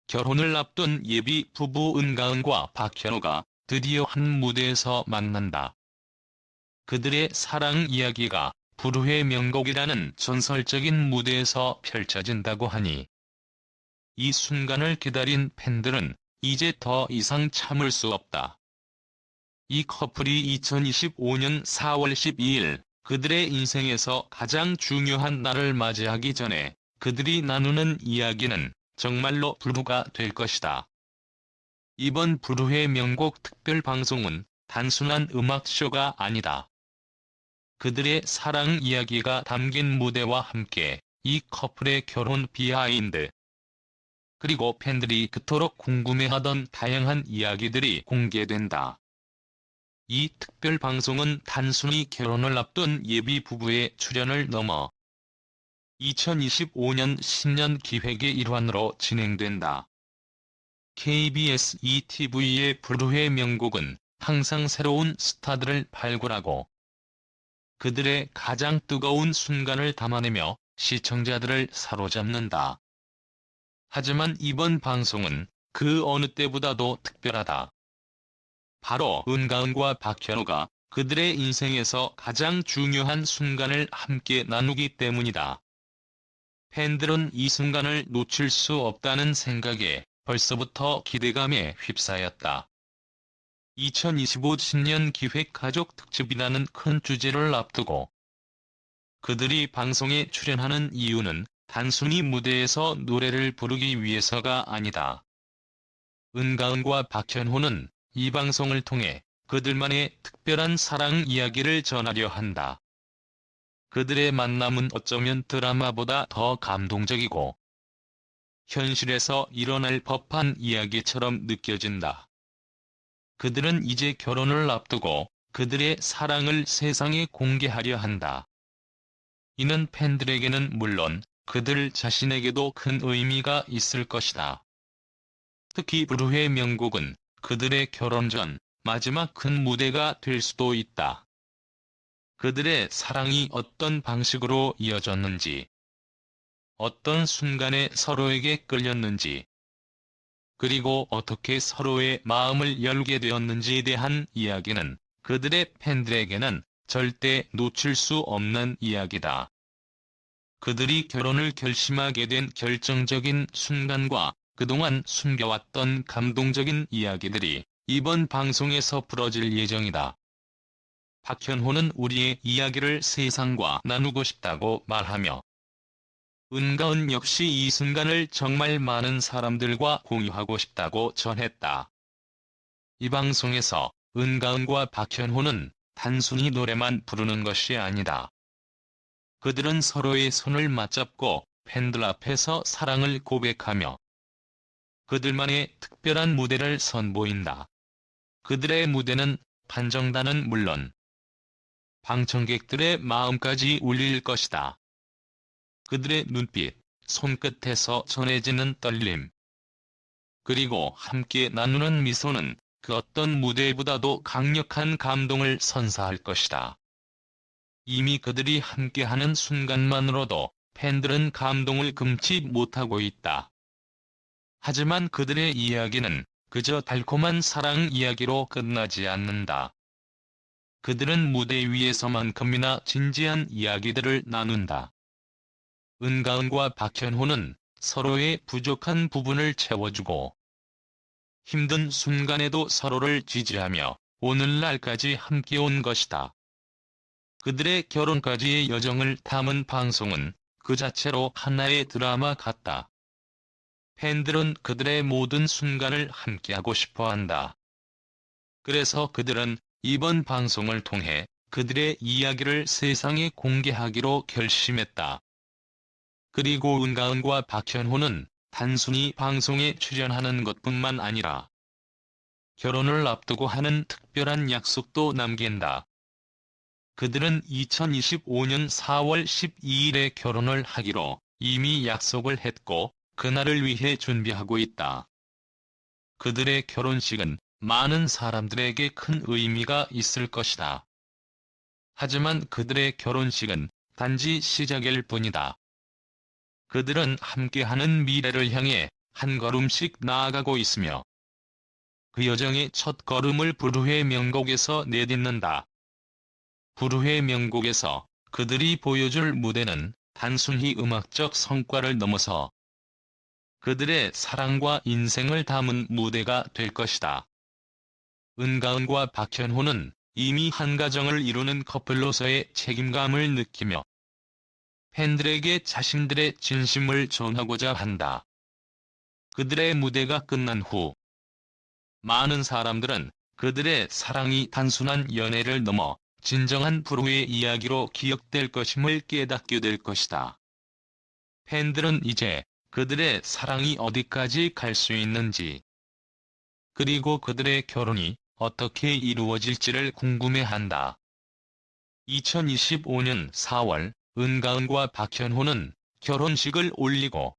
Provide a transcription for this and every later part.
결혼을 앞둔 예비 부부 은가은과 박현호가 드디어 한 무대에서 만난다. 그들의 사랑 이야기가 불후의 명곡이라는 전설적인 무대에서 펼쳐진다고 하니 이 순간을 기다린 팬들은 이제 더 이상 참을 수 없다. 이 커플이 2025년 4월 12일 그들의 인생에서 가장 중요한 날을 맞이하기 전에 그들이 나누는 이야기는 정말로 불후가 될 것이다. 이번 불후의 명곡 특별 방송은 단순한 음악쇼가 아니다. 그들의 사랑 이야기가 담긴 무대와 함께 이 커플의 결혼 비하인드, 그리고 팬들이 그토록 궁금해하던 다양한 이야기들이 공개된다. 이 특별 방송은 단순히 결혼을 앞둔 예비 부부의 출연을 넘어 2025년 신년 기획의 일환으로 진행된다. KBS ETV의 불후의 명곡은 항상 새로운 스타들을 발굴하고 그들의 가장 뜨거운 순간을 담아내며 시청자들을 사로잡는다. 하지만 이번 방송은 그 어느 때보다도 특별하다. 바로 은가은과 박현호가 그들의 인생에서 가장 중요한 순간을 함께 나누기 때문이다. 팬들은 이 순간을 놓칠 수 없다는 생각에 벌써부터 기대감에 휩싸였다. 2025 신년 기획 가족 특집이라는 큰 주제를 앞두고 그들이 방송에 출연하는 이유는 단순히 무대에서 노래를 부르기 위해서가 아니다. 은가은과 박현호는 이 방송을 통해 그들만의 특별한 사랑 이야기를 전하려 한다. 그들의 만남은 어쩌면 드라마보다 더 감동적이고 현실에서 일어날 법한 이야기처럼 느껴진다. 그들은 이제 결혼을 앞두고 그들의 사랑을 세상에 공개하려 한다. 이는 팬들에게는 물론 그들 자신에게도 큰 의미가 있을 것이다. 특히 불후의 명곡은 그들의 결혼 전 마지막 큰 무대가 될 수도 있다. 그들의 사랑이 어떤 방식으로 이어졌는지, 어떤 순간에 서로에게 끌렸는지, 그리고 어떻게 서로의 마음을 열게 되었는지에 대한 이야기는 그들의 팬들에게는 절대 놓칠 수 없는 이야기다. 그들이 결혼을 결심하게 된 결정적인 순간과 그동안 숨겨왔던 감동적인 이야기들이 이번 방송에서 풀어질 예정이다. 박현호는 우리의 이야기를 세상과 나누고 싶다고 말하며 은가은 역시 이 순간을 정말 많은 사람들과 공유하고 싶다고 전했다. 이 방송에서 은가은과 박현호는 단순히 노래만 부르는 것이 아니다. 그들은 서로의 손을 맞잡고 팬들 앞에서 사랑을 고백하며 그들만의 특별한 무대를 선보인다. 그들의 무대는 판정단은 물론 방청객들의 마음까지 울릴 것이다. 그들의 눈빛, 손끝에서 전해지는 떨림, 그리고 함께 나누는 미소는 그 어떤 무대보다도 강력한 감동을 선사할 것이다. 이미 그들이 함께하는 순간만으로도 팬들은 감동을 금치 못하고 있다. 하지만 그들의 이야기는 그저 달콤한 사랑 이야기로 끝나지 않는다. 그들은 무대 위에서만큼이나 진지한 이야기들을 나눈다. 은가은과 박현호는 서로의 부족한 부분을 채워주고 힘든 순간에도 서로를 지지하며 오늘날까지 함께 온 것이다. 그들의 결혼까지의 여정을 담은 방송은 그 자체로 하나의 드라마 같다. 팬들은 그들의 모든 순간을 함께하고 싶어한다. 그래서 그들은 이번 방송을 통해 그들의 이야기를 세상에 공개하기로 결심했다. 그리고 은가은과 박현호는 단순히 방송에 출연하는 것뿐만 아니라 결혼을 앞두고 하는 특별한 약속도 남긴다. 그들은 2025년 4월 12일에 결혼을 하기로 이미 약속을 했고 그날을 위해 준비하고 있다. 그들의 결혼식은 많은 사람들에게 큰 의미가 있을 것이다. 하지만 그들의 결혼식은 단지 시작일 뿐이다. 그들은 함께하는 미래를 향해 한 걸음씩 나아가고 있으며 그 여정의 첫 걸음을 불후의 명곡에서 내딛는다. 불후의 명곡에서 그들이 보여줄 무대는 단순히 음악적 성과를 넘어서 그들의 사랑과 인생을 담은 무대가 될 것이다. 은가은과 박현호는 이미 한 가정을 이루는 커플로서의 책임감을 느끼며 팬들에게 자신들의 진심을 전하고자 한다. 그들의 무대가 끝난 후 많은 사람들은 그들의 사랑이 단순한 연애를 넘어 진정한 불후의 이야기로 기억될 것임을 깨닫게 될 것이다. 팬들은 이제 그들의 사랑이 어디까지 갈 수 있는지, 그리고 그들의 결혼이 어떻게 이루어질지를 궁금해한다. 2025년 4월, 은가은과 박현호는 결혼식을 올리고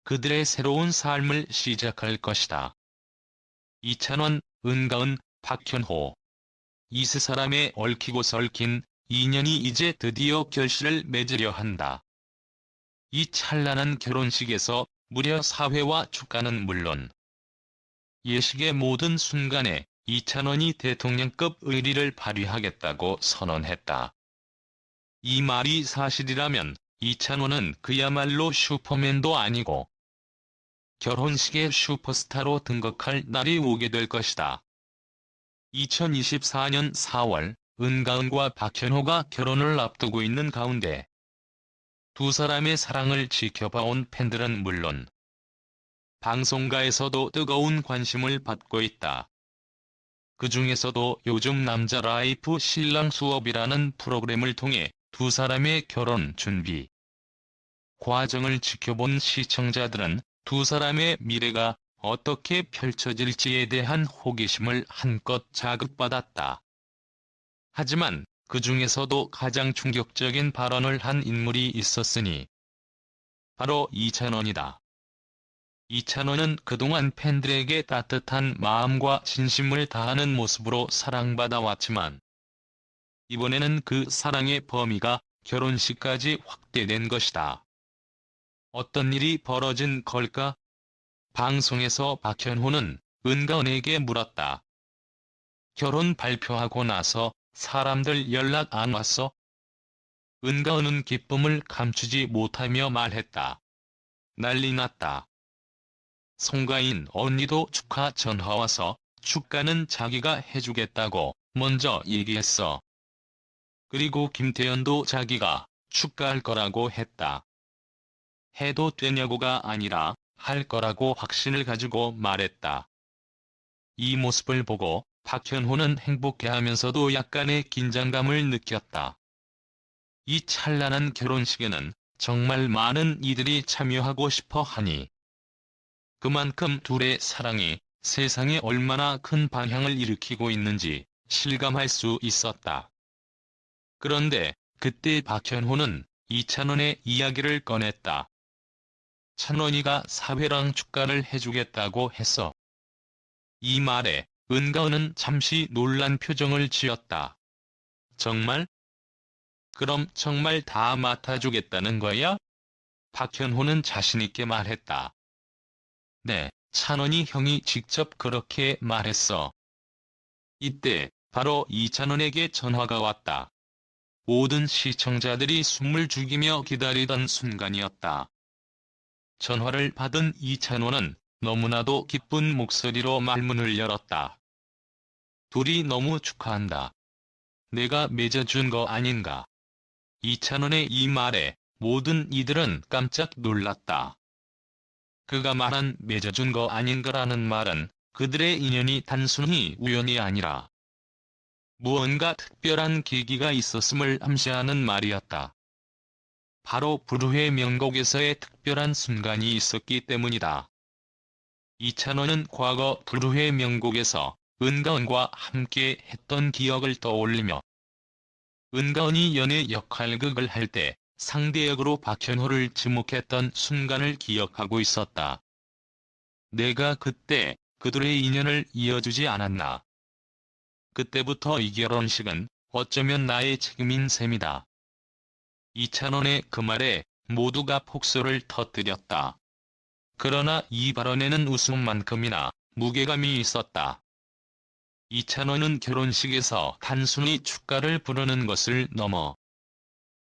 그들의 새로운 삶을 시작할 것이다. 이찬원, 은가은, 박현호. 이 세 사람의 얽히고 설킨 인연이 이제 드디어 결실을 맺으려 한다. 이 찬란한 결혼식에서 무려 사회와 축가는 물론 예식의 모든 순간에 이찬원이 대통령급 의리를 발휘하겠다고 선언했다. 이 말이 사실이라면 이찬원은 그야말로 슈퍼맨도 아니고 결혼식의 슈퍼스타로 등극할 날이 오게 될 것이다. 2024년 4월, 은가은과 박현호가 결혼을 앞두고 있는 가운데 두 사람의 사랑을 지켜봐온 팬들은 물론 방송가에서도 뜨거운 관심을 받고 있다. 그 중에서도 요즘 남자 라이프 신랑 수업이라는 프로그램을 통해 두 사람의 결혼 준비 과정을 지켜본 시청자들은 두 사람의 미래가 어떻게 펼쳐질지에 대한 호기심을 한껏 자극받았다. 하지만 그 중에서도 가장 충격적인 발언을 한 인물이 있었으니 바로 이찬원이다. 이찬원은 그동안 팬들에게 따뜻한 마음과 진심을 다하는 모습으로 사랑받아 왔지만 이번에는 그 사랑의 범위가 결혼식까지 확대된 것이다. 어떤 일이 벌어진 걸까? 방송에서 박현호는 은가은에게 물었다. 결혼 발표하고 나서 사람들 연락 안 왔어? 은가은은 기쁨을 감추지 못하며 말했다. 난리 났다. 송가인 언니도 축하 전화 와서 축가는 자기가 해주겠다고 먼저 얘기했어. 그리고 김태현도 자기가 축가할 거라고 했다. 해도 되냐고가 아니라 할 거라고 확신을 가지고 말했다. 이 모습을 보고 박현호는 행복해하면서도 약간의 긴장감을 느꼈다. 이 찬란한 결혼식에는 정말 많은 이들이 참여하고 싶어 하니 그만큼 둘의 사랑이 세상에 얼마나 큰 반향을 일으키고 있는지 실감할 수 있었다. 그런데 그때 박현호는 이찬원의 이야기를 꺼냈다. 찬원이가 사회랑 축가를 해주겠다고 했어. 이 말에 은가은은 잠시 놀란 표정을 지었다. 정말? 그럼 정말 다 맡아주겠다는 거야? 박현호는 자신있게 말했다. 네, 찬원이 형이 직접 그렇게 말했어. 이때 바로 이찬원에게 전화가 왔다. 모든 시청자들이 숨을 죽이며 기다리던 순간이었다. 전화를 받은 이찬원은 너무나도 기쁜 목소리로 말문을 열었다. 둘이 너무 축하한다. 내가 맺어준 거 아닌가. 이찬원의 이 말에 모든 이들은 깜짝 놀랐다. 그가 말한 맺어준 거 아닌가라는 말은 그들의 인연이 단순히 우연이 아니라 무언가 특별한 계기가 있었음을 암시하는 말이었다. 바로 불후의 명곡에서의 특별한 순간이 있었기 때문이다. 이찬원은 과거 불후의 명곡에서 은가은과 함께 했던 기억을 떠올리며 은가은이 연애 역할극을 할 때 상대역으로 박현호를 지목했던 순간을 기억하고 있었다. 내가 그때 그들의 인연을 이어주지 않았나. 그때부터 이 결혼식은 어쩌면 나의 책임인 셈이다. 이찬원의 그 말에 모두가 폭소를 터뜨렸다. 그러나 이 발언에는 웃음만큼이나 무게감이 있었다. 이찬원은 결혼식에서 단순히 축가를 부르는 것을 넘어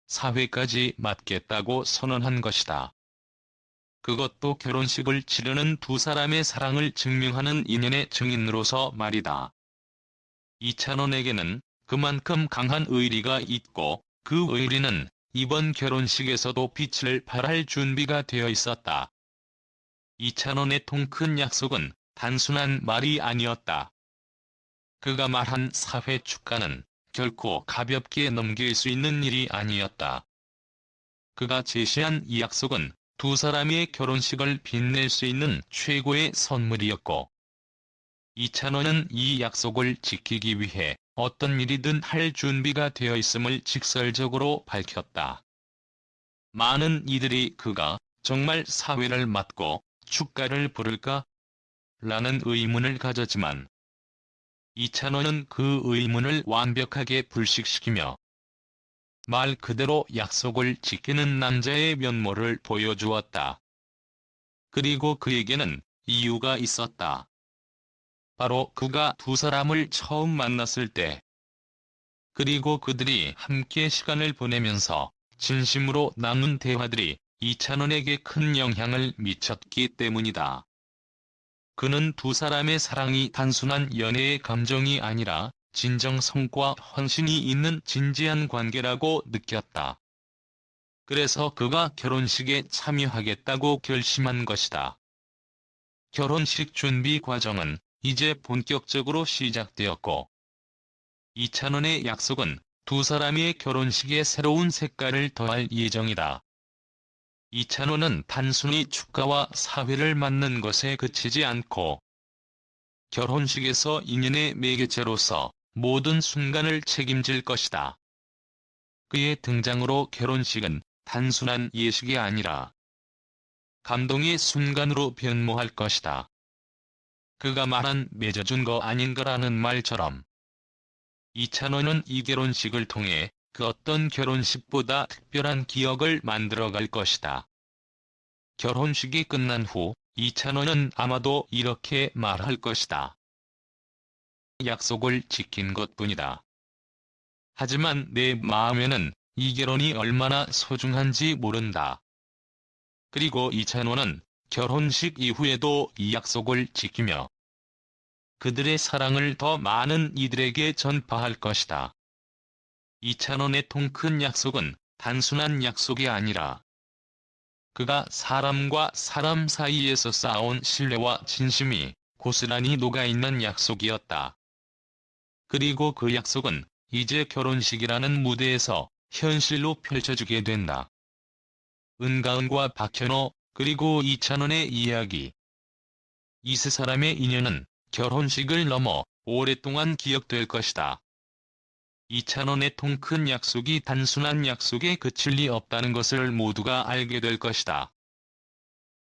사회까지 맡겠다고 선언한 것이다. 그것도 결혼식을 치르는 두 사람의 사랑을 증명하는 인연의 증인으로서 말이다. 이찬원에게는 그만큼 강한 의리가 있고 그 의리는 이번 결혼식에서도 빛을 발할 준비가 되어 있었다. 이찬원의 통큰 약속은 단순한 말이 아니었다. 그가 말한 사회 축가는 결코 가볍게 넘길 수 있는 일이 아니었다. 그가 제시한 이 약속은 두 사람의 결혼식을 빛낼 수 있는 최고의 선물이었고, 이찬원은 이 약속을 지키기 위해 어떤 일이든 할 준비가 되어 있음을 직설적으로 밝혔다. 많은 이들이 그가 정말 사회를 맡고 축가를 부를까? 라는 의문을 가졌지만, 이찬원은 그 의문을 완벽하게 불식시키며 말 그대로 약속을 지키는 남자의 면모를 보여주었다. 그리고 그에게는 이유가 있었다. 바로 그가 두 사람을 처음 만났을 때, 그리고 그들이 함께 시간을 보내면서 진심으로 나눈 대화들이 이찬원에게 큰 영향을 미쳤기 때문이다. 그는 두 사람의 사랑이 단순한 연애의 감정이 아니라 진정성과 헌신이 있는 진지한 관계라고 느꼈다. 그래서 그가 결혼식에 참여하겠다고 결심한 것이다. 결혼식 준비 과정은 이제 본격적으로 시작되었고, 이찬원의 약속은 두 사람의 결혼식에 새로운 색깔을 더할 예정이다. 이찬원은 단순히 축가와 사회를 맡는 것에 그치지 않고 결혼식에서 인연의 매개체로서 모든 순간을 책임질 것이다. 그의 등장으로 결혼식은 단순한 예식이 아니라 감동의 순간으로 변모할 것이다. 그가 말한 맺어준 거 아닌가라는 말처럼 이찬원은 이 결혼식을 통해 그 어떤 결혼식보다 특별한 기억을 만들어갈 것이다. 결혼식이 끝난 후 이찬원은 아마도 이렇게 말할 것이다. 약속을 지킨 것뿐이다. 하지만 내 마음에는 이 결혼이 얼마나 소중한지 모른다. 그리고 이찬원은 결혼식 이후에도 이 약속을 지키며 그들의 사랑을 더 많은 이들에게 전파할 것이다. 이찬원의 통큰 약속은 단순한 약속이 아니라 그가 사람과 사람 사이에서 쌓아온 신뢰와 진심이 고스란히 녹아있는 약속이었다. 그리고 그 약속은 이제 결혼식이라는 무대에서 현실로 펼쳐지게 된다. 은가은과 박현호, 그리고 이찬원의 이야기. 이 세 사람의 인연은 결혼식을 넘어 오랫동안 기억될 것이다. 이찬원의 통큰 약속이 단순한 약속에 그칠 리 없다는 것을 모두가 알게 될 것이다.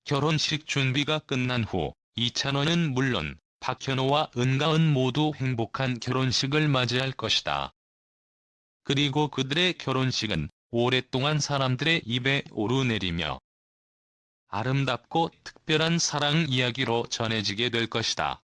결혼식 준비가 끝난 후 이찬원은 물론 박현호와 은가은 모두 행복한 결혼식을 맞이할 것이다. 그리고 그들의 결혼식은 오랫동안 사람들의 입에 오르내리며 아름답고 특별한 사랑 이야기로 전해지게 될 것이다.